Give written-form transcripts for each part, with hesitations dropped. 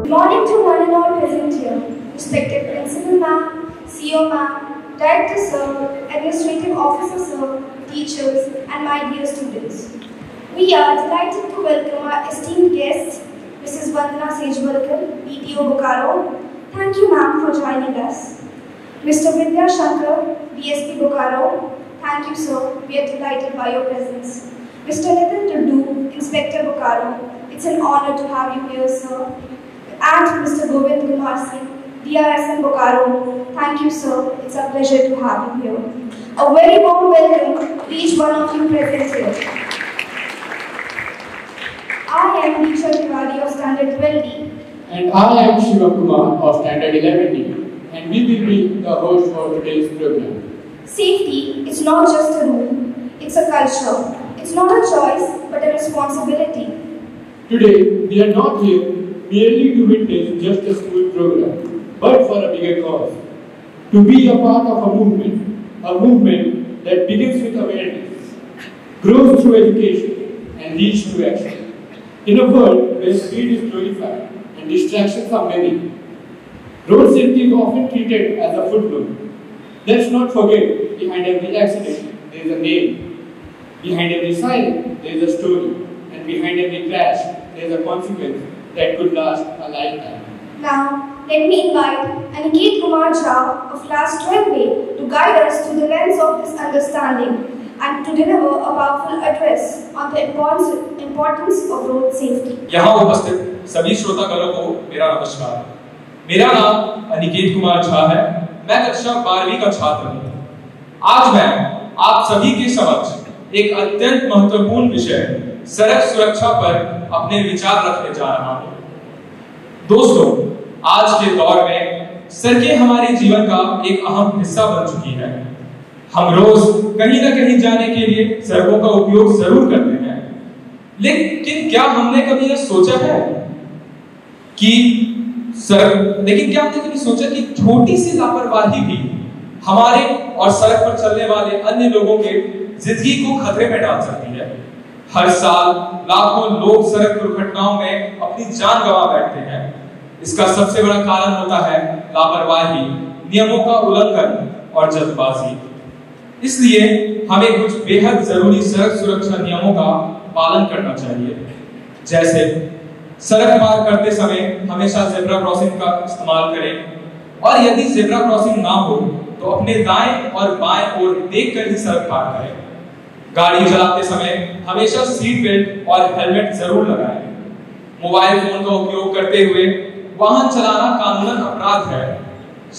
Good morning to one and all present here, respected Principal Ma'am, CEO Ma'am, Director Sir, Administrative Officer Sir, teachers, and my dear students. We are delighted to welcome our esteemed guests, Mrs. Vandana Sejwalkar, BTO Bokaro. Thank you, ma'am, for joining us. Mr. Vidya Shankar, BSP Bokaro. Thank you, sir. We are delighted by your presence. Mr. Nitin Tuddu, Inspector Bokaro. It's an honor to have you here, sir. And Mr. Govind Kumar Singh, DRSM Bokaro. Thank you, sir. It's a pleasure to have you here. A very warm welcome to each one of you present here. I am Deeksha Tiwari of Standard 12D. And I am Shiva Kumar of Standard 11D. And we will be the host for today's program. Safety is not just a rule, it's a culture. It's not a choice, but a responsibility. Today, we are not here merely to witness just a school program, but for a bigger cause. To be a part of a movement that begins with awareness, grows through education, and leads to action. In a world where speed is glorified and distractions are many, road safety is often treated as a footnote. Let's not forget, behind every accident, there is a name. Behind every siren, there is a story. And behind every crash, there is a consequence that could last a lifetime. Now, let me invite Aniket Kumar Jha of Class 12A to guide us through the lens of this understanding and to deliver a powerful address on the importance of road safety. यहाँ उपस्थित सभी श्रोतागणों को मेरा नमस्कार। मेरा नाम अनिकेत कुमार झा है। मैं कक्षा 12वीं का छात्र हूँ। आज मैं आप सभी के समक्ष एक अत्यंत महत्वपूर्ण विषय सड़क सुरक्षा पर अपने विचार रखने जा रहा हूँ। दोस्तों, आज के दौर में सड़कें हमारे जीवन का एक अहम हिस्सा बन चुकी हैं। हम रोज कहीं न कहीं जाने के लिए सड़कों का उपयोग जरूर करते हैं, लेकिन क्या हमने कभी यह सोचा है कि छोटी सी लापरवाही भी हमारे और सड़क पर चलने वाले अन्य लोगों के जिंदगी को खतरे में डाल सकती है। हर साल लाखों लोग सड़क दुर्घटनाओं में अपनी जान गंवा बैठते हैं। इसका सबसे बड़ा कारण होता है लापरवाही, नियमों का उल्लंघन और जल्दबाजी। इसलिए हमें कुछ बेहद जरूरी सड़क सुरक्षा नियमों का पालन करना चाहिए। जैसे सड़क पार करते समय हमेशा ज़ेब्रा क्रॉसिंग का इस्तेमाल करें और यदि ज़ेब्रा क्रॉसिंग ना हो तो अपने दाएं और बाएं ओर देखकर ही सड़क पार करें। गाड़ी चलाते समय हमेशा सीट बेल्ट और हेलमेट जरूर लगाएं। मोबाइल फोन का उपयोग करते हुए वाहन चलाना कानूनन अपराध है।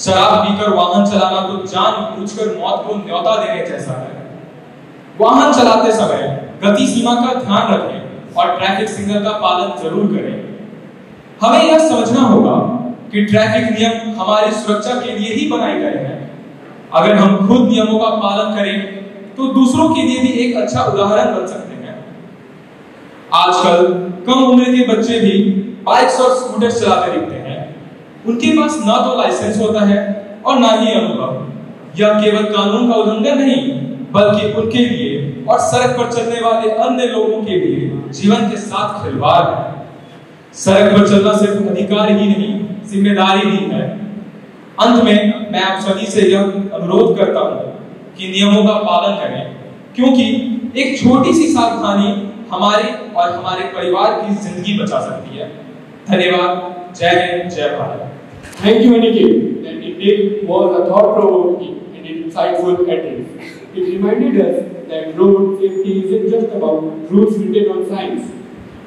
शराब पीकर वाहन चलाना तो जानबूझकर मौत को न्योता देने जैसा है। वाहन चलाते समय गति सीमा का ध्यान रखें और ट्रैफिक सिग्नल का पालन जरूर करें। हमें यह समझना होगा कि ट्रैफिक नियम हमारी सुरक्षा के लिए ही बनाए गए हैं। अगर हम खुद नियमों का पालन करें तो दूसरों के लिए भी एक अच्छा उदाहरण बन सकते हैं। आजकल कम उम्र के बच्चे भी बाइक्स और स्कूटर चलाते दिखते हैं। उनके पास ना तो लाइसेंस होता है और ना ही अनुभव। यह केवल कानून का उल्लंघन नहीं, बल्कि उनके लिए और सड़क पर चलने वाले अन्य लोगों के लिए जीवन के साथ खिलवाड़ है। सड़क पर चलना सिर्फ अधिकार ही नहीं, जिम्मेदारी भी है। अंत में मैं आप सभी से यह अनुरोध करता हूँ कि नियमों का पालन करें, क्योंकि एक छोटी सी सावधानी हमारे और हमारे परिवार की जिंदगी बचा सकती है। धन्यवाद। जय हिंद, जय Bharat. Thank you, Aniket. That indeed was a thought-provoking and insightful address. It reminded us that road safety isn't just about rules written on signs.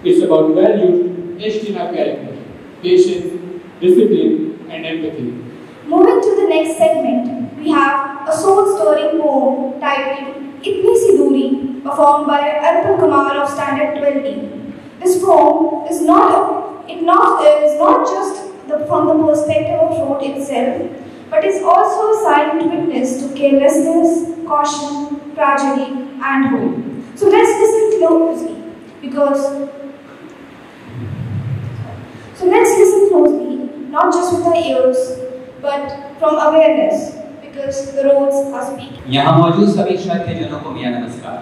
It's about values etched in our character, patience, discipline, and empathy. Moving to the next segment, we have a soul-stirring poem titled Itni Si Duri, performed by Arpan Kumar of Standard 12D. This poem is not just from the perspective of road itself, but is also a silent witness to carelessness, caution, tragedy, and hope. So let's listen closely, not just with our ears, but from awareness, because the roads are speaking. यहाँ मौजूद सभी श्रद्धाजनों को मेरा नमस्कार।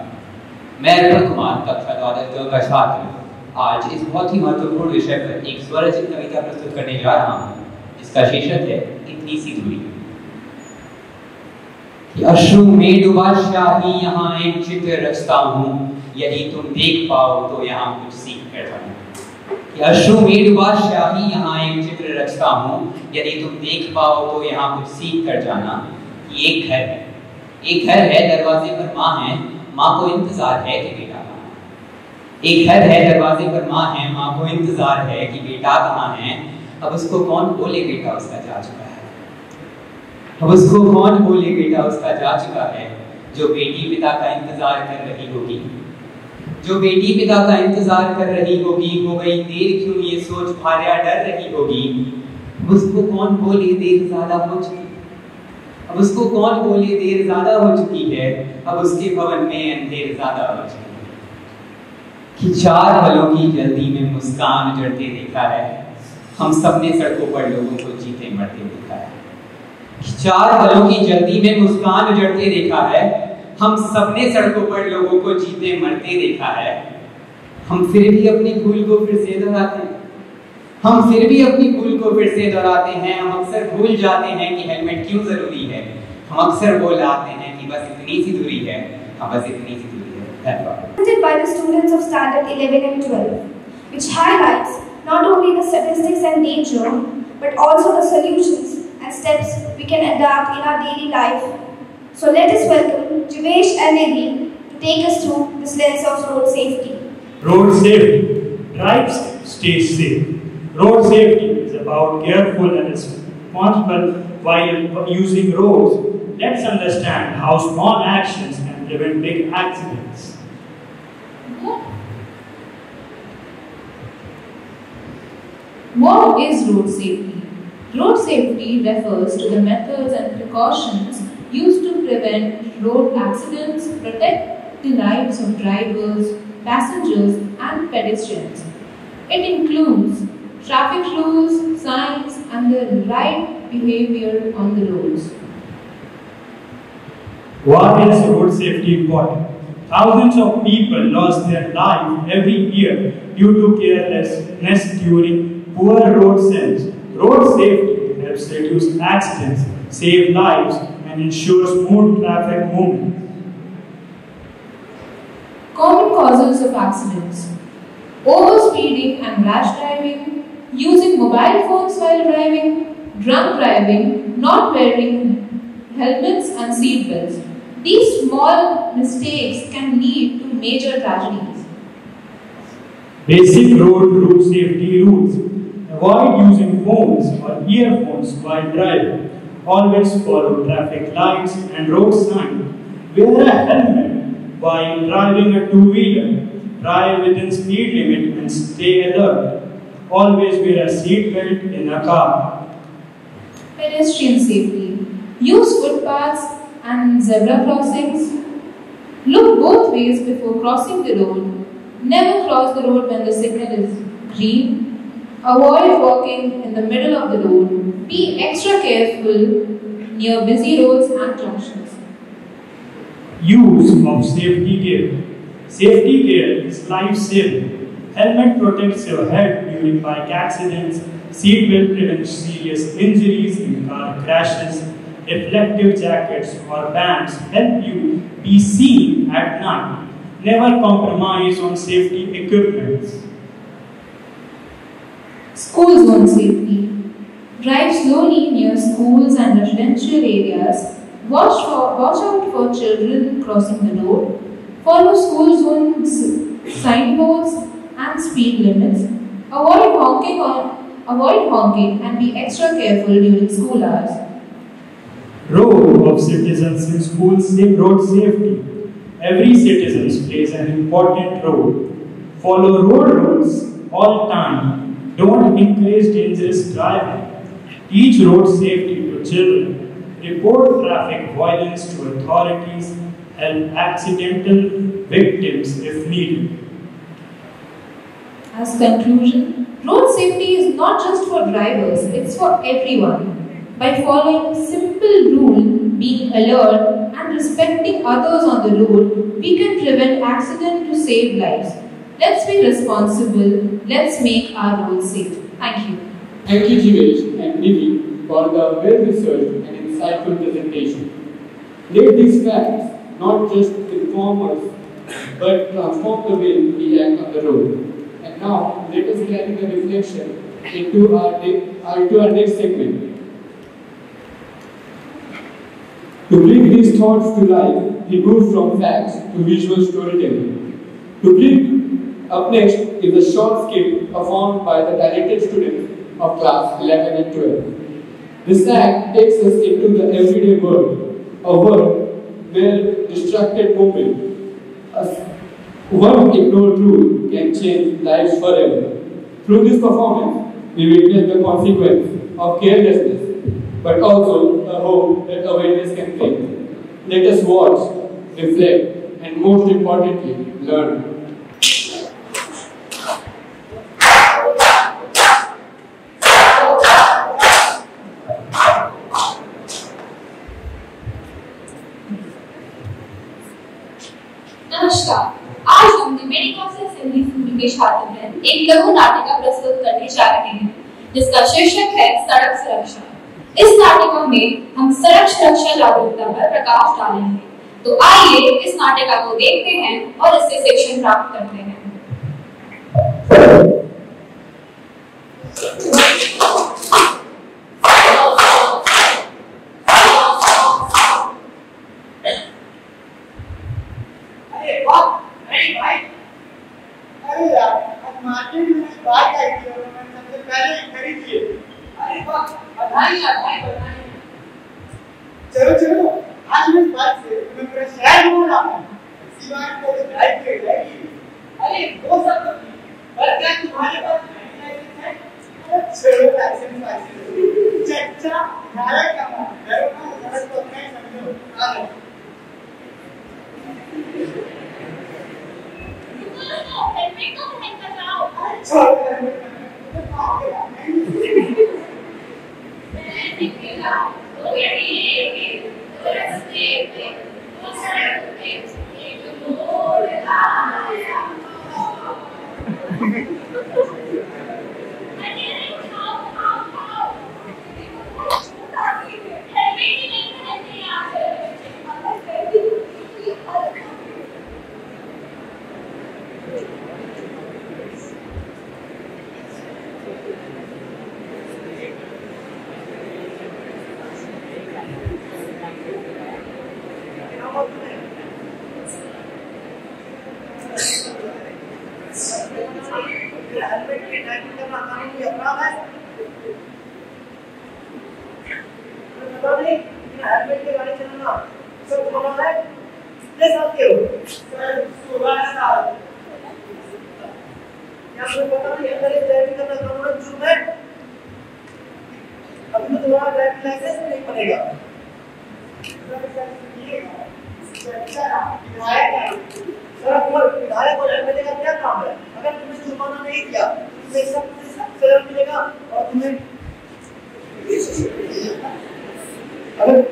मैं अर्पण कुमार कक्षा 12 का छात्र आज इस बहुत ही महत्वपूर्ण विषय पर एक स्वरचित कविता प्रस्तुत करने जा रहा हूँ, जिसका शीर्षक है इतनी सी दूरी। कि अश्रु में डूबा शाही यहाँ एक चित्र रचता हूँ, यदि तुम देख पाओ तो यहाँ कुछ सीख कर जाना। कि अश्रु में डूबा शाही यहाँ एक चित्र रचता हूँ, यदि तुम देख पाओ तो यहाँ कुछ सीख कर जाना। कि एक घर है, एक घर है, दरवाजे पर माँ है, माँ को इंतजार है कि बेटा कहाँ है। एक घर है, दरवाजे पर माँ है, माँ को इंतजार है कि बेटा कहाँ है। अब उसको कौन बोले बेटा उसका जा चुका है। अब उसको कौन बोले बेटा उसका जा चुका है। जो बेटी पिता का इंतजार कर रही होगी, जो बेटी पिता का इंतजार कर रही होगी, हो गई देर क्यों ये सोच भार्या डर रही होगी। अब उसको कौन बोले देर ज्यादा हो चुकी, अब उसको कौन बोले देर ज्यादा हो चुकी है। अब उसके भवन में अंधेर ज्यादा हो चुकी है। कि 4 पलों की जल्दी में मुस्कान उजड़ते देखा है, हम सबने सड़कों पर लोगों को जीते मरते देखा है। कि 4 पलों की जल्दी में मुस्कान उजड़ते देखा है, हम सबने सड़कों पर लोगों को जीते मरते देखा है। हम फिर भी अपनी भूल को फिर से दोहराते हैं, हम फिर भी अपनी भूल को फिर से दोहराते हैं। हम अक्सर भूल जाते हैं कि हेलमेट क्यों जरूरी है। हम अक्सर बोल आते हैं कि बस इतनी सी दूरी है, हाँ बस इतनी सी दूरी है। धन्यवाद। Presented by the students of standard 11 and 12, which highlights not only the statistics and danger, but also the solutions and steps we can adapt in our daily life. So let us welcome Jivesh and Nidhi to take us through this lens of road safety. Road safety. Drive safe, stay safe. Road safety is about careful and responsible while using roads. Let's understand how small actions can prevent big accidents. What is road safety? Road safety refers to the methods and precautions used to prevent road accidents, protect the lives of drivers, passengers, and pedestrians. It includes traffic rules, signs, and the right behavior on the roads. Why is road safety important? Thousands of people lost their life every year due to carelessness during poor road sense. Road safety helps reduce accidents, save lives, and ensure smooth traffic movement. Common causes of accidents: overspeeding and rash driving, using mobile phones while driving, drunk driving, not wearing helmets and seat belts. These small mistakes can lead to major tragedies. Basic road safety rules. Avoid using phones or earphones while driving. Always follow traffic lights and road signs. Wear a helmet while driving a two-wheeler. Drive within speed limit and stay alert. Always wear a seat belt in a car. Pedestrian safety. Use footpaths and zebra crossings. Look both ways before crossing the road. Never cross the road when the signal is green. Avoid walking in the middle of the road. Be extra careful near busy roads and junctions. Use of safety gear. Safety gear is life-saving. Helmet protects your head during bike accidents. Seatbelt prevents serious injuries in car crashes. Reflective jackets or bands help you be seen at night. Never compromise on safety equipment. School zone safety. Drive slowly near schools and residential areas. Watch out for children crossing the road. Follow school zones, signboards, and speed limits. Avoid honking and be extra careful during school hours. Role of citizens in road safety. Every citizen plays an important role. Follow road rules all time. Don't encourage dangerous driving. Teach road safety to children. Report traffic violence to authorities. Help accidental victims if needed. As conclusion, road safety is not just for drivers, it's for everyone. By following simple rule, being alert and respecting others on the road, we can prevent accidents to save lives. Let's be responsible. Let's make our roads safe. Thank you. Thank you, Jivesh and Nidhi, for the well-researched and insightful presentation. Let these facts not just inform us, but transform the way we act on the road. And now, let us carry the reflection into our next segment. To bring these thoughts to life, we move from facts to visual storytelling. To bring up next is a short skit performed by the talented students of class 11 and 12. This act takes us into the everyday world, a world where distracted movement, one ignored rule can change lives forever. Through this performance, we witness the consequence of carelessness, but also the hope that awareness can bring. Let us watch, reflect, and most importantly, learn. नमस्कार, आज हम मेरी class से Hindi school के छात्र एक लघु नाटिका प्रस्तुत करने जा रहे हैं, जिसका शीर्षक है सड़क सुरक्षा। इस नाटिका में हम सड़क सुरक्षा जागरूकता पर प्रकाश डालेंगे। तो आइए इस नाटिका को देखते हैं और इससे शिक्षण प्राप्त करते हैं। चलो चलो, आज मैं इस बात से मैं पूरा शहर घूम रहा हूँ। इसी बात को ड्राइव कर जाएगी। अरे वो सब तो पर क्या तुम्हारे पास लाइसेंस है? चलो लाइसेंस चच्चा हमारा काम है। डरो ना, सड़क को अपना ही समझो। आ जाओ। हेलमेट को पहन कर जाओ। छोड़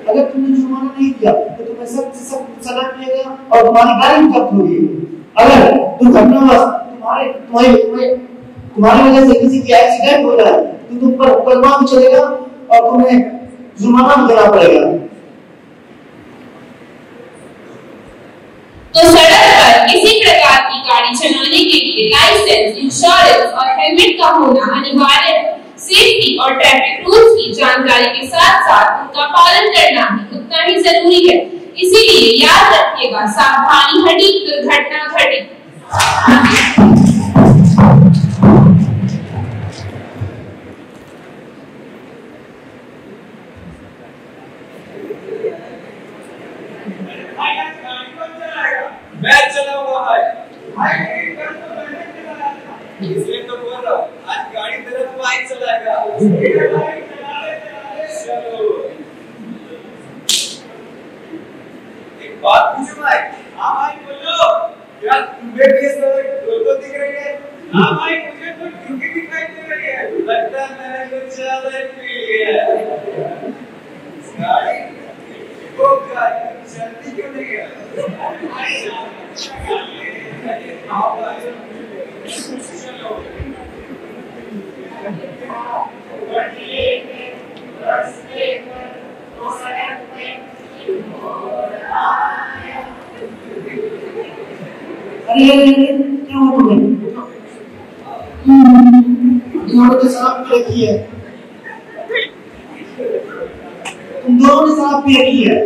अगर तुमने जुर्माना नहीं दिया तो तुम्हें सख्त से सख्त सजा मिलेगा और तुम्हारी गाड़ी जब्त होगी। अगर दुर्घटनावश तुम्हारी वजह से किसी की एक्सीडेंट हो जाए तो तुम पर मुकदमा भी चलेगा और तुम्हें जुर्माना भी देना पड़ेगा। तो सड़क पर किसी प्रकार की गाड़ी चलाने के लिए लाइसेंस, इंश्योरेंस और हेलमेट का होना अनिवार्य है। सेफ्टी और ट्रैफिक रूल्स की जानकारी के साथ साथ उनका पालन करना भी उतना ही जरूरी है। इसीलिए याद रखिएगा, सावधानी हटी दुर्घटना घटी। मैं चलाऊंगा भाई, इसलिए तो बोल रहा हूँ आज गाड़ी तेरा तो भाई चलाएगा। चलो एक बात पूछूं भाई? हाँ भाई बोलो। यार तुम्हें भी इस दो दिख रही है? हाँ भाई मुझे तो ड्यूटी दिखाई दे रही है। लगता है मैंने कुछ ज्यादा पी लिया है। गाड़ी वो गाड़ी चलती क्यों नहीं है? क्या हो तुम्हें? दोनों ने शराब पी रखी है। तुम दोनों ने शराब पी रखी है।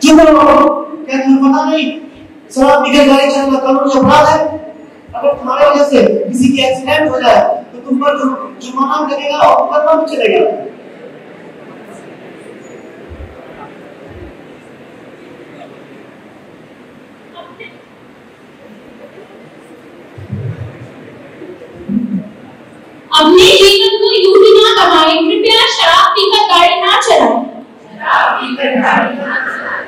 चुप रहो। क्या तुम्हें पता नहीं शराब पीकर गाड़ी चलाना कानूनी अपराध है? अगर तुम्हारे वजह से किसी की एक्सीडेंट हो जाए तो तुम पर जुर्माना भी लगेगा और मुकदमा भी चलेगा। अपने जीवन को यूं ही ना कमाए, कृपया शराब पीकर गाड़ी ना चलाएं। शराब पीकर गाड़ी ना चलाएं।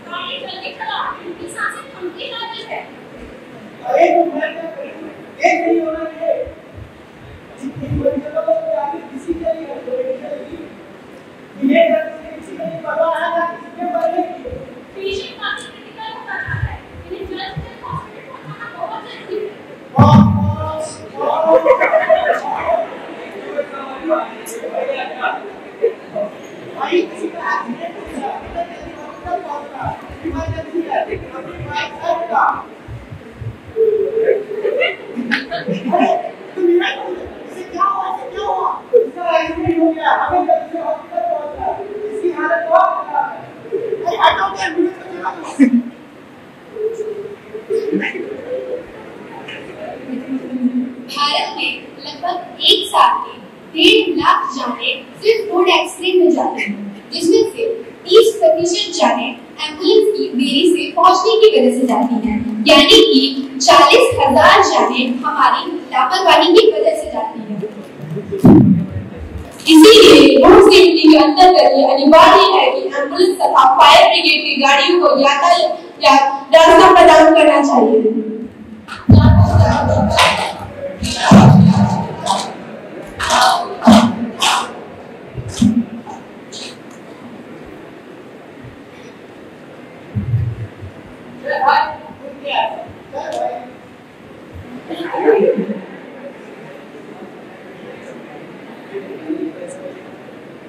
गाड़ी जल्दी चला, इनकी सांसें थमकी जाती है। अरे तुम मैं क्या करूं? ये नहीं होना है। जितनी बड़ी जगह पर आगे किसी के लिए ये किसी को नहीं पता है ना किसके बारे में पीछे काफी क्रिटिकल होता जा रहा है। इन्हें जल्द से हॉस्पिटल पहुंचाना बहुत जरूरी है। भाई किसी का एक्सीडेंट हो गया जल्दी हॉस्पिटल पहुंचना इमरजेंसी है अपनी बाइक का तुम इसे क्या हुआ इसका एक्सीडेंट हो गया हमें जल्दी से हॉस्पिटल पहुंचना इसकी हालत बहुत खराब है I don't can do it Bharat में लगभग एक साल में 1.5 लाख जाने सिर्फ रोड एक्सीडेंट में जाते हैं, जिसमें से 30% जाने एम्बुलेंस की देरी से पहुंचने की वजह से जाती हैं, यानी कि 40,000 जाने हमारी लापरवाही की वजह से जाती हैं। इसीलिए रोड सेफ्टी के अंतर्गत ये अनिवार्य है कि एम्बुलेंस तथा फायर ब्रिगेड की गाड़ियों को यातायात रास्ता प्रदान करना चाहिए।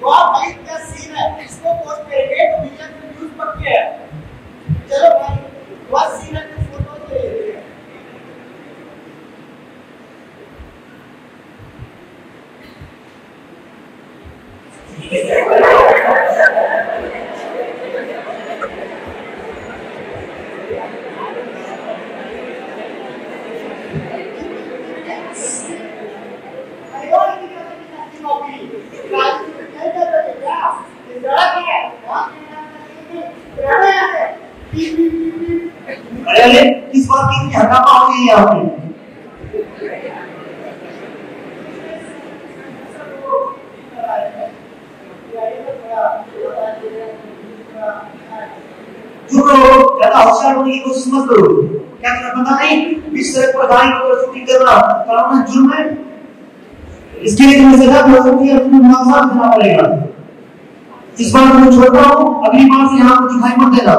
भाई क्या सीन है इसको पोस्ट करेंगे तो मीडिया में न्यूज़ पक्के है चलो भाई बहुत सीन है तो फोटो ले लेते हैं अरे किस बात की इतनी हंगामा हो गई है यहाँ पे चुप रहो ज्यादा होशियार होने की कोशिश मत करो क्या तुम्हें पता नहीं इस सड़क पर गाड़ी को शूटिंग करना कानूनन जुर्म है इसके लिए तुम्हें सजा भी हो सकती है तुम्हें मुआवजा देना पड़ेगा इस बार तुम्हें छोड़ रहा हूँ अगली बार से यहाँ को दिखाई मत देना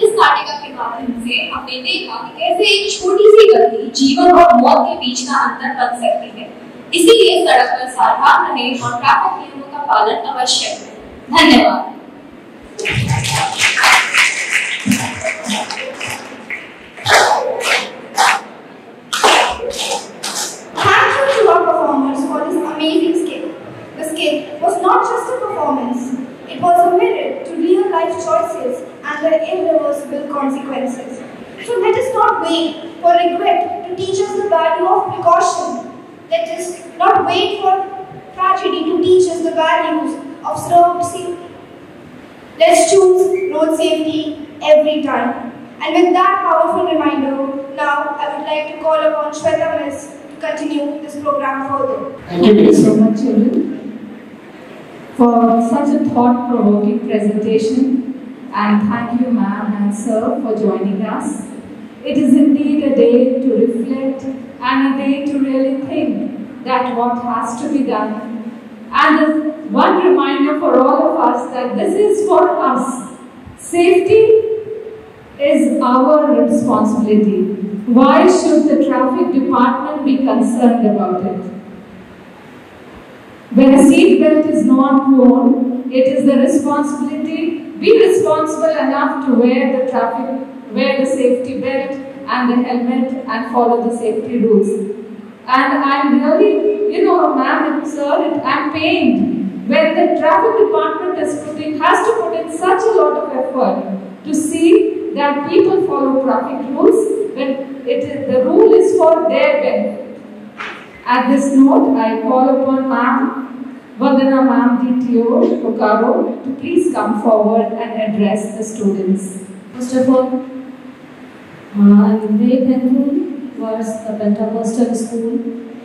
इस नाटिका के माध्यम से हमने देखा कि कैसे एक छोटी सी गलती जीवन और मौत के बीच का अंतर बन सकती है। इसीलिए सड़क पर सावधान रहें और ट्रैफिक नियमों का पालन अवश्य करें। धन्यवाद। Thank you to our performers for this amazing skit. The skit was not just a performance, it was a mirror to real life choices and their irreversible consequences. So let us not wait for regret to teach us the value of precaution. Let us not wait for tragedy to teach us the values of road safety. Let's choose road safety every time. And with that powerful reminder, now I would like to call upon Shweta Miss to continue this program further. Thank you so much, children, for such a thought-provoking presentation. and thank you, ma'am and sir, for joining us. It is indeed a day to reflect and a day to really think that what has to be done. And one reminder for all of us that this is for us. Safety is our responsibility. Why should the traffic department be concerned about it? When a seat belt is not worn, it is the responsibility. Be responsible enough to wear the safety belt and the helmet and follow the safety rules. And I'm really, ma'am and sir, I'm pained when the traffic department has to put in such a lot of effort to see that people follow traffic rules when the rule is for their benefit. At this note, I call upon Ma'am Vandana Ma'am DTO Bokaro to please come forward and address the students. First of all, I'm very thankful towards the Pentecostal School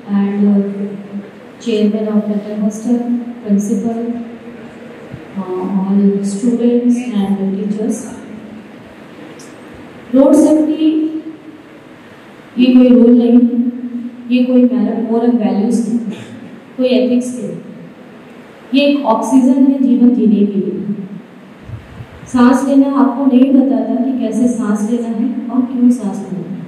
and chairman of Pentecostal, principal, all students and teachers. Road safety ये कोई rule नहीं, ये कोई moral values नहीं, कोई ethics नहीं, ये एक ऑक्सीजन है जीवन जीने के लिए। सांस लेना आपको नहीं बताता कि कैसे सांस लेना है और क्यों सांस लेना है,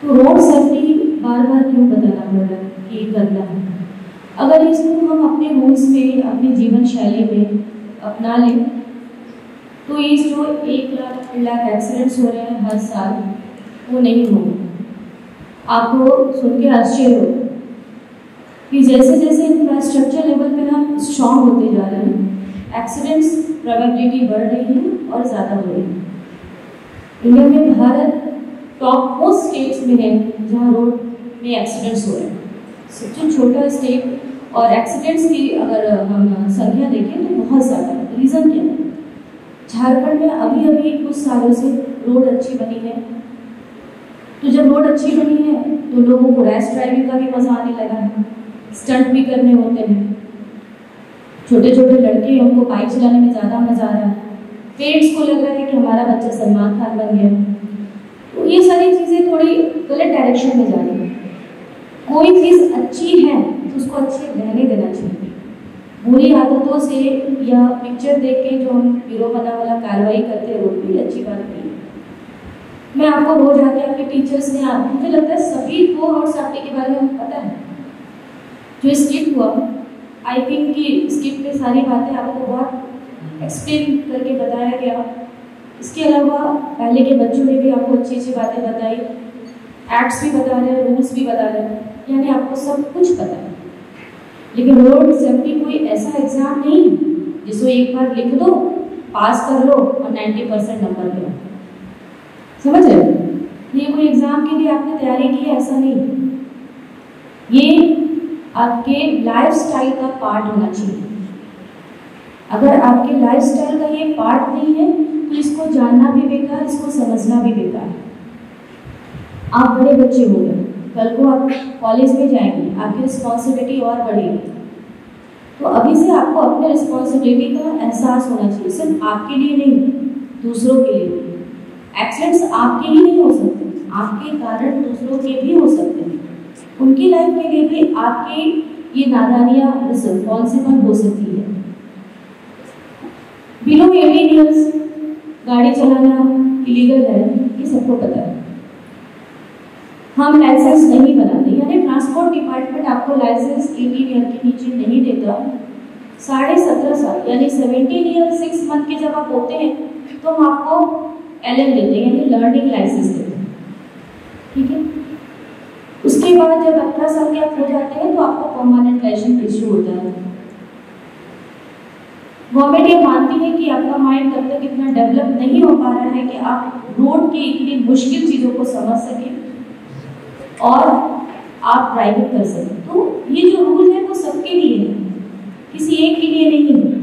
तो रोड सेफ्टी बार बार क्यों बताना पड़ रहा है कि करना है। अगर इसको हम अपने रूल्स में, अपनी जीवन शैली में अपना लें तो ये जो 1 लाख 2 लाख एक्सीडेंट्स हो रहे हैं हर साल, वो नहीं होंगे। आपको सुन के आश्चर्य होगा कि जैसे जैसे इंफ्रास्ट्रक्चर लेवल पे हम स्ट्रॉन्ग होते जा रहे हैं, एक्सीडेंट्स प्रोबेबिलिटी बढ़ रही है और ज़्यादा हो रही है। इंडिया में भारत टॉप मोस्ट स्टेट्स में है जहाँ रोड में एक्सीडेंट्स हो रहे हैं। सबसे छोटा स्टेट और एक्सीडेंट्स की अगर हम संख्या देखें तो बहुत ज़्यादा है। रीज़न क्या है? झारखंड में अभी अभी कुछ सालों से रोड अच्छी बनी है, तो जब रोड अच्छी बनी है तो लोगों को रैश ड्राइविंग का भी मजा आने लगा है, स्टंट भी करने होते हैं। छोटे छोटे लड़के, उनको बाइक चलाने में ज़्यादा मजा आ रहा है। पेरेंट्स को लग रहा है कि हमारा बच्चा सलमान खान बन गया। तो ये सारी चीज़ें थोड़ी गलत डायरेक्शन में जा रही है। कोई चीज़ अच्छी है तो उसको अच्छी रहने देना चाहिए। बुरी आदतों से या पिक्चर देख के जो हम हीरो बना वाला कार्रवाई करते हैं, रोड पे अच्छी बात नहीं। मैं आपको रोज आके आपके टीचर्स ने, मुझे लगता है सभी को रोड सेफ्टी के बारे में पता है। जो स्किट हुआ, आई थिंक कि स्किट में सारी बातें आपको बहुत एक्सप्लेन करके बताया गया। इसके अलावा पहले के बच्चों ने भी आपको अच्छी अच्छी बातें बताई, एक्ट्स भी बता रहे हैं, रूल्स भी बता रहे हैं, यानी आपको सब कुछ पता है। लेकिन रोड सेफ्टी कोई ऐसा एग्जाम नहीं जिसको एक बार लिख दो, पास कर लो और 90% नंबर ले। समझ रहे हो? ये कोई एग्जाम के लिए आपने तैयारी की है, ऐसा नहीं। ये आपके लाइफस्टाइल का पार्ट होना चाहिए। अगर आपके लाइफस्टाइल का ये पार्ट नहीं है तो इसको जानना भी बेकार, इसको समझना भी बेकार। आप बड़े बच्चे हो गए, कल को आप कॉलेज में जाएंगे, आपकी रिस्पॉन्सिबिलिटी और बढ़ेगी। तो अभी से आपको अपने रिस्पॉन्सिबिलिटी का एहसास होना चाहिए, सिर्फ आपके लिए नहीं, दूसरों के लिए। एक्सीडेंट्स आपके ही नहीं हो सकते, आपके कारण दूसरों के भी हो सकते हैं। उनकी लाइफ के लिए भी आपकी ये नादानियाँ रिस्पॉन्सिबल हो सकती है। बिलो 18 ईयर्स गाड़ी चलाना इलीगल है, ये सबको पता है। हम लाइसेंस नहीं बनाते, यानी ट्रांसपोर्ट डिपार्टमेंट आपको लाइसेंस 18 ईयर के नीचे नहीं देता। 17.5 साल यानी 17 ईयर 6 मंथ के जब आप होते हैं तो हम आपको LL देते हैं, यानी लर्निंग लाइसेंस देते हैं। ठीक है, उसके बाद जब 18 साल के आप हो जाते हैं तो आपको परमानेंट लाइसेंस इश्यू होता है। गवर्नमेंट ये मानती है कि आपका माइंड तब तक इतना डेवलप नहीं हो पा रहा है कि आप रोड की इतनी मुश्किल चीज़ों को समझ सकें और आप ड्राइविंग कर सकें। तो ये जो रूल है वो सबके लिए है, किसी एक के लिए नहीं है।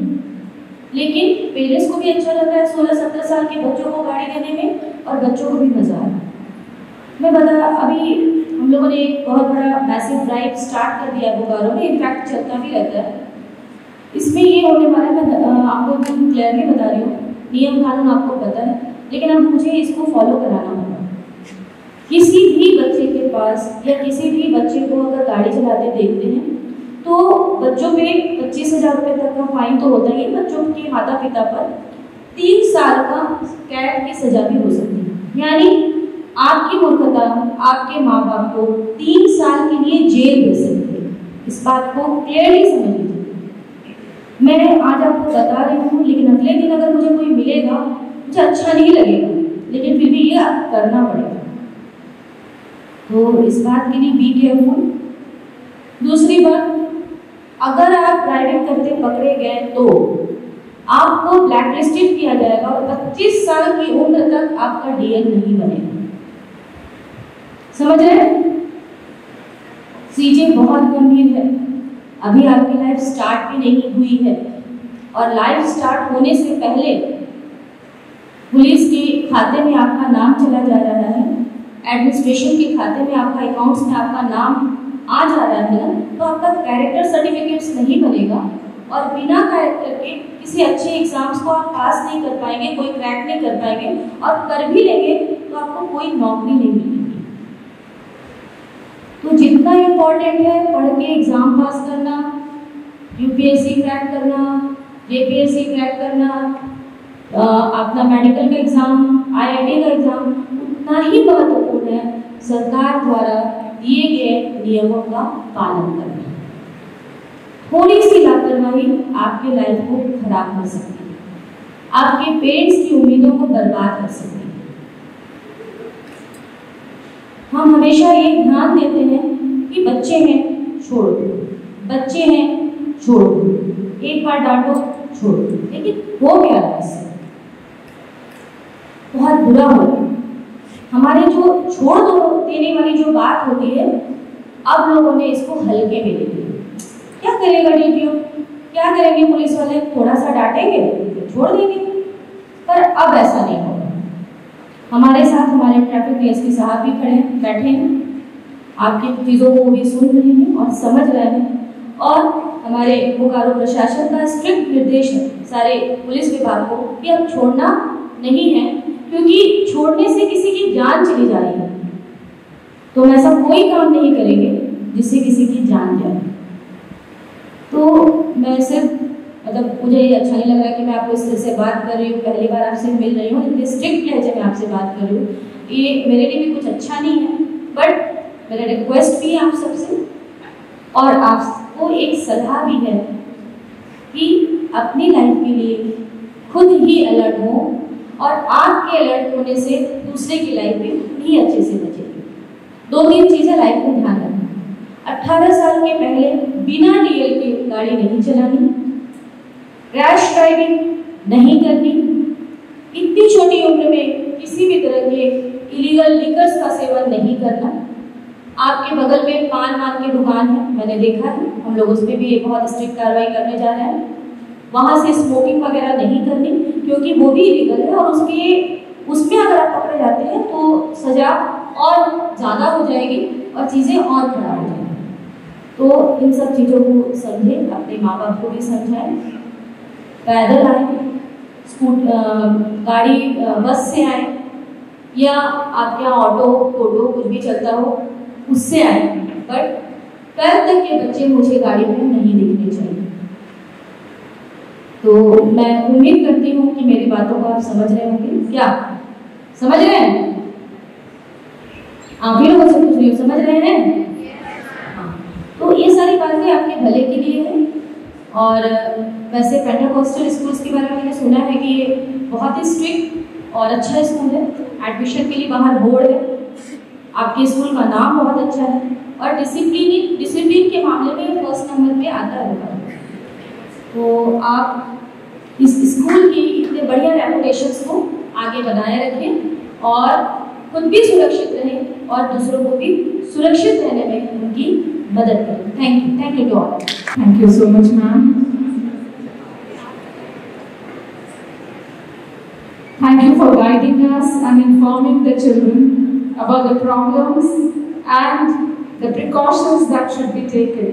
लेकिन पेरेंट्स को भी अच्छा लग रहा है 16-17 साल के बच्चों को गाड़ी देने में, और बच्चों को भी मजा आ रहा है। मैं बता, अभी हम लोगों ने एक बहुत बड़ा मैसिव ड्राइव स्टार्ट कर दिया बोकारो में, इनफैक्ट चलता भी रहता है। इसमें ये होने वाला है, मैं आपको क्लियरली बता रही हूँ नियम कानून आपको पता है, लेकिन अब मुझे इसको फॉलो कराना होगा। किसी भी बच्चे के पास या किसी भी बच्चे को अगर गाड़ी चलाते देखते हैं तो बच्चों पे 25,000 रुपये तक का फाइन तो होता ही, बच्चों के माता पिता पर 3 साल का कैद की सजा भी हो सकती है। यानी आपकी मूर्खता आपके माँ बाप को 3 साल के लिए जेल दे सकती है। इस बात को क्लियरली समझ लीजिए। मैं आज आपको बता रही हूँ, लेकिन अगले दिन अगर मुझे कोई मिलेगा मुझे अच्छा नहीं लगेगा, लेकिन फिर भी ये करना पड़ेगा। तो इस बात के लिए बी केयरफुल। दूसरी बात, अगर आप ड्राइविंग करते पकड़े गए तो आपको ब्लैक लिस्टेड किया जाएगा और 25 साल की उम्र तक आपका डीएल नहीं बनेगा। समझ रहे हैं? चीजें बहुत गंभीर है। अभी आपकी लाइफ स्टार्ट भी नहीं हुई है और लाइफ स्टार्ट होने से पहले पुलिस के खाते में आपका नाम चला जा रहा है, एडमिनिस्ट्रेशन के खाते में आपका अकाउंट्स में आपका नाम आ जा रहा है ना, तो आपका कैरेक्टर सर्टिफिकेट्स नहीं बनेगा और बिना कैरेक्टर के किसी अच्छे एग्जाम्स को आप पास नहीं कर पाएंगे, कोई क्रैक नहीं कर पाएंगे और कर भी लेंगे तो आपको कोई नौकरी नहीं मिलेगी। तो जितना इम्पोर्टेंट है पढ़ के एग्जाम पास करना, यूपीएससी क्रैक करना, जेपीएससी क्रैक करना, अपना मेडिकल का एग्जाम, आईआईटी का एग्जाम, उतना ही महत्वपूर्ण है सरकार द्वारा दिए गए नियमों का पालन करना। थोड़ी सी लापरवाही आपके लाइफ को खराब कर सकती है, आपके पेरेंट्स की उम्मीदों को बर्बाद कर सकती है। हम हमेशा ये ध्यान देते हैं कि बच्चे हैं छोड़ दो, बच्चे हैं छोड़ दो, एक बार डांटो छोड़ दो, लेकिन हो क्या है इससे? बहुत बुरा हो रहा है। हमारे जो छोड़ दो देने वाली जो बात होती है, अब लोगों ने इसको हल्के में ले लिया। क्या करेगा डीटीओ, क्या करेंगे पुलिस वाले, थोड़ा सा डांटेंगे छोड़ देंगे, पर अब ऐसा नहीं होगा। हमारे साथ हमारे ट्रैफिक डीएसपी साहब भी खड़े बैठे हैं, आपकी चीज़ों को भी सुन रहे हैं और समझ रहे हैं और हमारे बोकारो प्रशासन का स्ट्रिक्ट निर्देश है सारे पुलिस विभाग को कि अब छोड़ना नहीं है, क्योंकि छोड़ने से किसी की जान चली जा रही है। तो हम ऐसा कोई काम नहीं करेंगे जिससे किसी की जान जाए। तो मैं सिर्फ मुझे ये अच्छा नहीं लग रहा कि मैं आपको इस तरह से बात कर रही हूँ, पहली बार आपसे मिल रही हूँ, इतने स्ट्रिक्ट लहजे में आपसे बात कर रही हूँ, ये मेरे लिए भी कुछ अच्छा नहीं है। बट मेरा रिक्वेस्ट भी है आप सबसे और आपको एक सलाह भी है कि अपनी लाइफ के लिए खुद ही अलर्ट हो और आपके अलर्ट होने से दूसरे की लाइफ भी भी अच्छे से बचेगी। 2-3 चीज़ें लाइफ में ध्यान रखना। 18 साल के पहले बिना डीएल के गाड़ी नहीं चलानी, रैश ड्राइविंग नहीं करनी, इतनी छोटी उम्र में किसी भी तरह के इलीगल लिकर्स का सेवन नहीं करना। आपके बगल में पान की दुकान है, मैंने देखा है, हम लोग उस पर भी एक बहुत स्ट्रिक्ट कार्रवाई करने जा रहे हैं। वहाँ से स्मोकिंग वगैरह नहीं करनी, क्योंकि वो भी इलीगल है और उसमें अगर आप पकड़े जाते हैं तो सजा और ज़्यादा हो जाएगी और चीज़ें और खराब हो जाएंगी। तो इन सब चीज़ों को समझें, अपने माँ बाप को भी समझाएं, पैदल आए, गाड़ी बस से आए या आपके यहाँ ऑटो टोटो कुछ भी चलता हो उससे आए, बट 12th तक के बच्चे मुझे गाड़ी में नहीं दिखने चाहिए। तो मैं उम्मीद करती हूँ कि मेरी बातों को आप समझ रहे होंगे। क्या समझ रहे हैं? आप भी लोग से कुछ नहीं समझ रहे हैं? हाँ, तो ये सारी बातें आपके भले के लिए हैं। और वैसे पेंटाकोस्टल स्कूल्स के बारे में मैंने सुना है कि ये बहुत ही स्ट्रिक्ट और अच्छा स्कूल है। एडमिशन के लिए बाहर बोर्ड है, आपके स्कूल का नाम बहुत अच्छा है और डिसिप्लिन के मामले में फर्स्ट नंबर पे आता है। तो आप इस स्कूल की इतने बढ़िया रेपुटेशंस को आगे बनाए रखें और खुद भी सुरक्षित रहें और दूसरों को भी सुरक्षित रहने में उनकी मदद करें। Thank you to all. Thank you so much, ma'am. Thank you for guiding us and informing the children about the problems and the precautions that should be taken.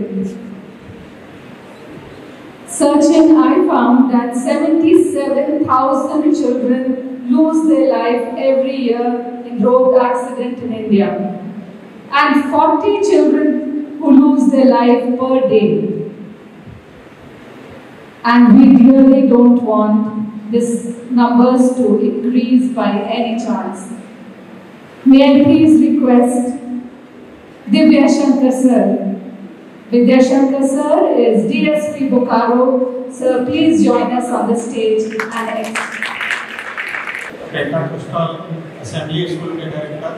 searching, I found that 77,000 children lose their life every year in road accident in India, and 40 children who lose their life per day. And we really don't want these numbers to increase by any chance. May I please request Divya Shankar sir. Vidya Shankar sir is DSP Bokaro. Sir, please join us on the stage and Pentecostal Assembly School के director,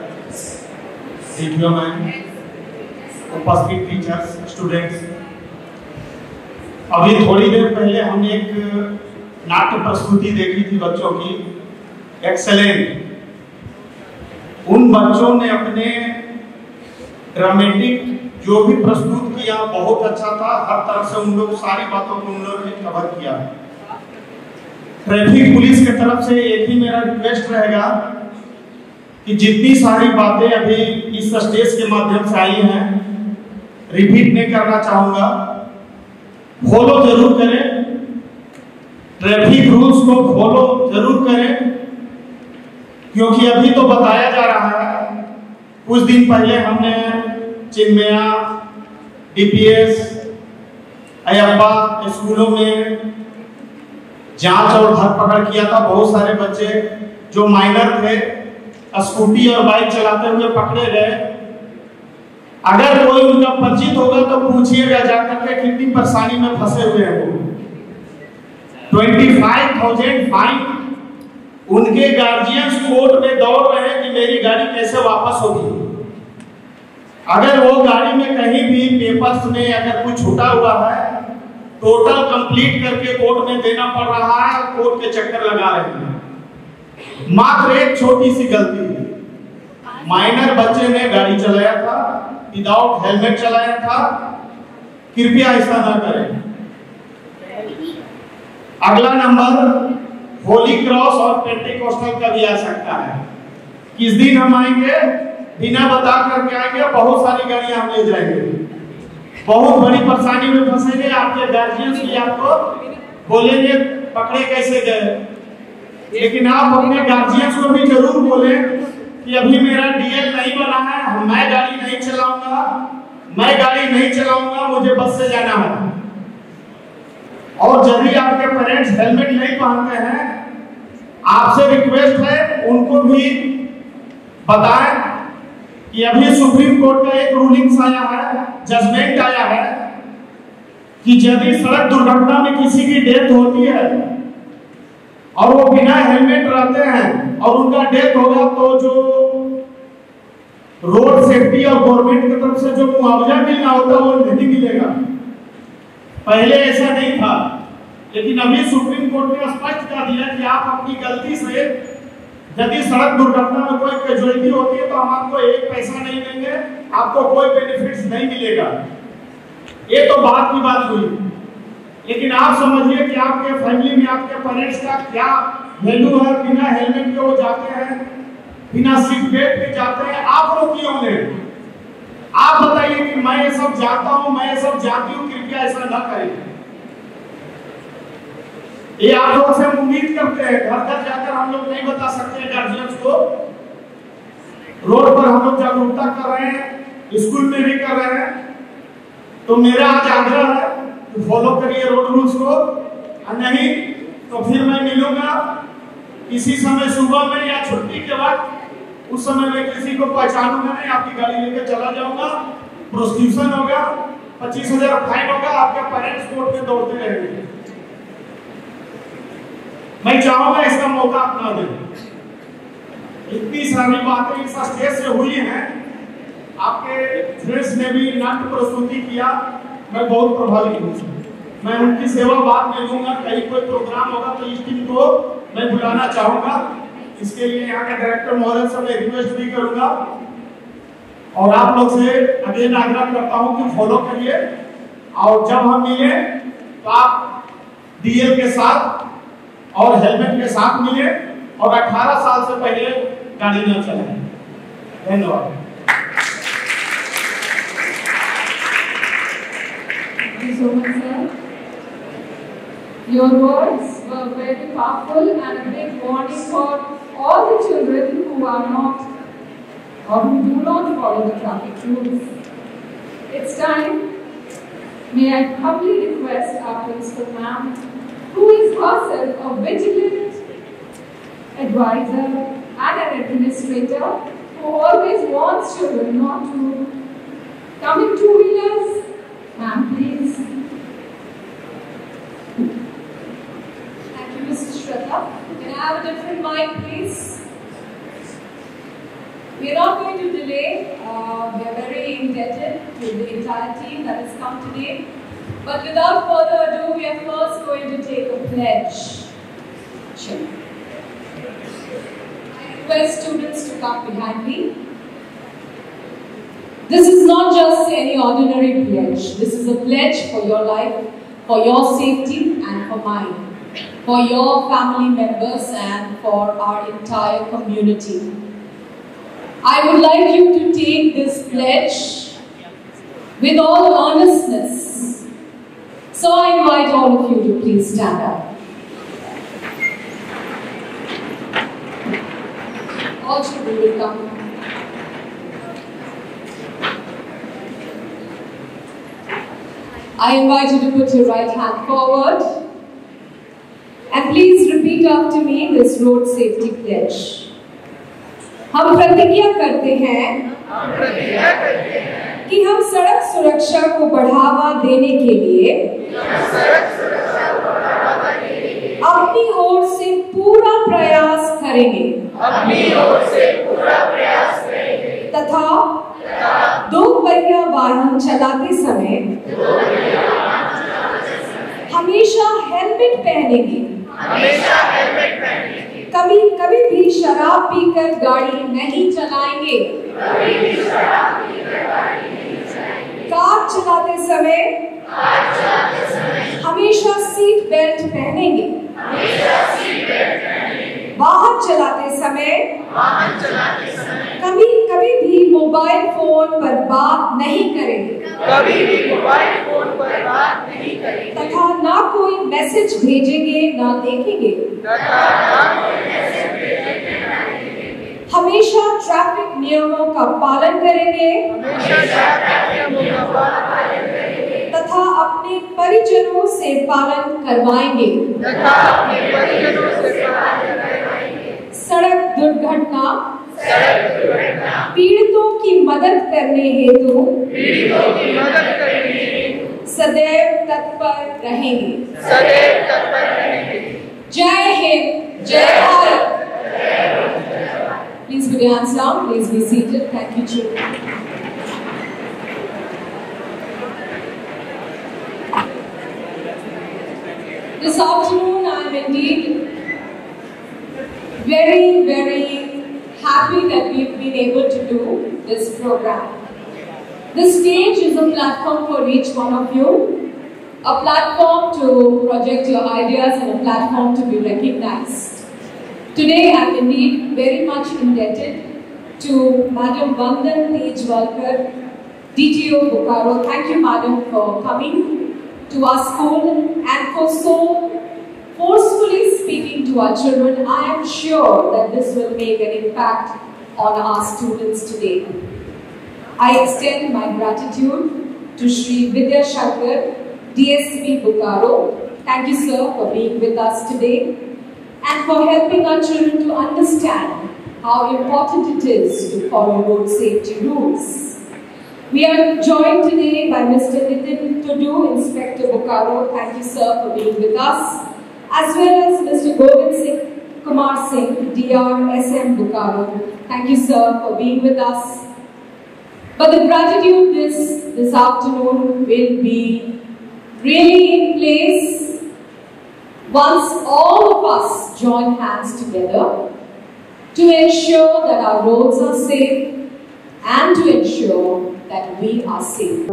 DTO ma'am, उपस्थित teachers, students, अभी थोड़ी देर पहले हमने एक नाट्य प्रस्तुति देखी थी बच्चों की, एक्सेलेंट। उन बच्चों ने अपने ड्रामेटिक जो भी प्रस्तुत किया बहुत अच्छा था। हर तरफ से उन लोग सारी बातों को उन लोगों ने कवर किया। ट्रैफिक पुलिस की तरफ से एक ही मेरा रिक्वेस्ट रहेगा कि जितनी सारी बातें अभी इस स्टेज के माध्यम से आई हैं, रिपीट नहीं करना चाहूंगा। फॉलो जरूर करें, ट्रैफिक रूल्स को फॉलो जरूर करें, क्योंकि अभी तो बताया जा रहा है। कुछ दिन पहले हमने चिन्मया, डीपीएस, अयप्पा स्कूलों में जांच और धरपकड़ किया था। बहुत सारे बच्चे जो माइनर थे स्कूटी और बाइक चलाते हुए पकड़े गए। अगर कोई उनका परिचित होगा तो पूछिएगा जाकर के कितनी परेशानी में फंसे हुए हैं वो। 25,000 फाइन। उनके गार्जियंस कोर्ट में दौड़ रहे हैं कि मेरी गाड़ी कैसे वापस होगी। अगर वो गाड़ी में कहीं भी पेपर्स में अगर कुछ छूटा हुआ है, टोटल कंप्लीट करके कोर्ट में देना पड़ रहा है। कोर्ट के चक्कर लगा रहे हैं। मात्र एक छोटी सी गलती, माइनर बच्चे ने गाड़ी चलाया था, विदाउट हेलमेट चलाया था। कृपया ऐसा ना करें। अगला नंबर होली क्रॉस और पेंटिकोस्टल का भी आ सकता है। किस दिन हम आएंगे, बिना बता करके आएंगे, बहुत सारी गाड़ियां हम ले जाएंगे, बहुत बड़ी परेशानी में फंसेंगे। आपके गार्जियंस भी आपको बोलेंगे पकड़े कैसे गए। लेकिन आप अपने गार्जियंस को भी जरूर बोलें कि अभी मेरा डीएल नहीं बना है, मैं गाड़ी नहीं चलाऊंगा, मुझे बस से जाना है। और यदि आपके पेरेंट्स हेलमेट नहीं पहनते हैं, आपसे रिक्वेस्ट है उनको भी बताएं कि अभी सुप्रीम कोर्ट का एक रूलिंग्स आया है, जजमेंट आया है कि यदि सड़क दुर्घटना में किसी की डेथ होती है और वो बिना हेलमेट रहते हैं और उनका डेथ होगा, तो जो रोड सेफ्टी और गवर्नमेंट की तरफ से जो मुआवजा मिलना होता है वो नहीं मिलेगा। पहले ऐसा नहीं था, लेकिन अभी सुप्रीम कोर्ट ने स्पष्ट कर दिया कि आप अपनी गलती से यदि सड़क दुर्घटना में कोई कैजुअलिटी होती है तो हम आपको एक पैसा नहीं देंगे, आपको कोई बेनिफिट्स नहीं मिलेगा। ये तो बात की बात हुई, लेकिन आप समझिए कि आपके फैमिली में आपके पेरेंट्स का क्या वैल्यू है। बिना हेलमेट के वो जाते हैं, बिना सीट बेल्ट के जाते हैं, आप रोकिए उन्हें। आप बताइए कि मैं ये सब जानता हूं, मैं ये सब जानती हूं, कृपया ऐसा न करें। ये आप लोग से उम्मीद करते हैं। घर घर जाकर हम लोग नहीं बता सकते गार्जियंस को। रोड पर हम लोग जागरूकता कर रहे हैं, स्कूल में भी कर रहे हैं। तो मेरा आज आग्रह है कि फॉलो करिए रोड रूल्स को, और नहीं तो फिर मैं मिलूंगा किसी समय सुबह में या छुट्टी के बाद। उस समय मैं किसी को पहचानूंगा नहीं, आपकी गाड़ी लेकर चला जाऊंगा, प्रोसिक्यूशन होगा, 25,000 फाइन होगा, आपके पेरेंट्स कोर्ट में दौड़ते रहेंगे। मैं चाहूंगा इसका मौका अपना दें। इतनी सारी बातें इस स्टेज से हुई हैं। आपके फ्रेंड्स ने भी नाट्य प्रस्तुति किया, मैं बहुत प्रभावित हूँ। मैं उनकी सेवा बाद में लूंगा। कहीं कोई प्रोग्राम होगा तो इस टीम को मैं बुलाना चाहूंगा। इसके लिए यहाँ के डायरेक्टर महोदय से मैं रिक्वेस्ट भी करूंगा और आप लोग से अगेन आग्रह करता हूँ कि फॉलो करिए। और जब हम मिले तो आप डीएल के साथ और हेलमेट के साथ मिले और 18 साल से पहले गाड़ी न चलाएं। धन्यवाद। Thank you so much, sir. Your words were very powerful and a big warning for all the children who are not or who do not follow the traffic rules. It's time. May I humbly request our principal ma'am, who is herself a vigilant advisor and an administrator who always wants children not to come in two-wheelers. Ma'am, please. Thank you, Mrs. Shraddha. Can I have a different mic, please? We are not going to delay. We are very indebted to the entire team that has come today. But without further ado, we are first going to take a pledge. Sure. I request students to come behind me. This is not just any ordinary pledge. This is a pledge for your life, for your safety and for mine, for your family members and for our entire community. I would like you to take this pledge with all earnestness. So I invite all of you to please stand up. All children will come. I invite you to put your right hand forward and please repeat after me this road safety pledge. हम प्रतिज्ञा करते हैं कि हम सड़क सुरक्षा को बढ़ावा देने के लिए अपनी ओर से पूरा प्रयास करेंगे तथा दो पहिया वाहन चलाते समय हमेशा हेलमेट पहनेंगे। कभी भी शराब पीकर गाड़ी नहीं चलाएंगे। कार चलाते समय हमेशा सीट बेल्ट पहनेंगे। वाहन चलाते समय कभी भी मोबाइल फोन पर बात नहीं करेंगे तथा ना कोई मैसेज भेजेंगे ना देखेंगे। हमेशा ट्रैफिक नियमों का पालन करेंगे तथा अपने परिजनों से पालन करवाएंगे। सड़क दुर्घटना पीड़ितों की मदद करने हेतु सदैव तत्पर रहेंगे। जय हिंद, जय Bharat. Please put your hands down. Please be seated. Thank you, children. This afternoon, I am indeed very, very happy that we've been able to do this program. This stage is a platform for each one of you, a platform to project your ideas and a platform to be recognized. Today, I am indeed very much indebted to Madam Vandan Tejwalkar, DTO Bokaro. Thank you, Madam, for coming to our school and for so forcefully speaking to our children. I am sure that this will make an impact on our students today. I extend my gratitude to Shri Vidya Shankar, DSP Bokaro. Thank you, sir, for being with us today and for helping our children to understand how important it is to follow road safety rules. We are joined today by Mr. Nitin Tudu, Inspector Bokaro. Thank you, sir, for being with us, as well as Mr. Govind Singh Kumar Singh, DR SM Bokaro. Thank you, sir, for being with us. But the gratitude this afternoon will be really in place once all of us join hands together to ensure that our roads are safe and to ensure that we are safe.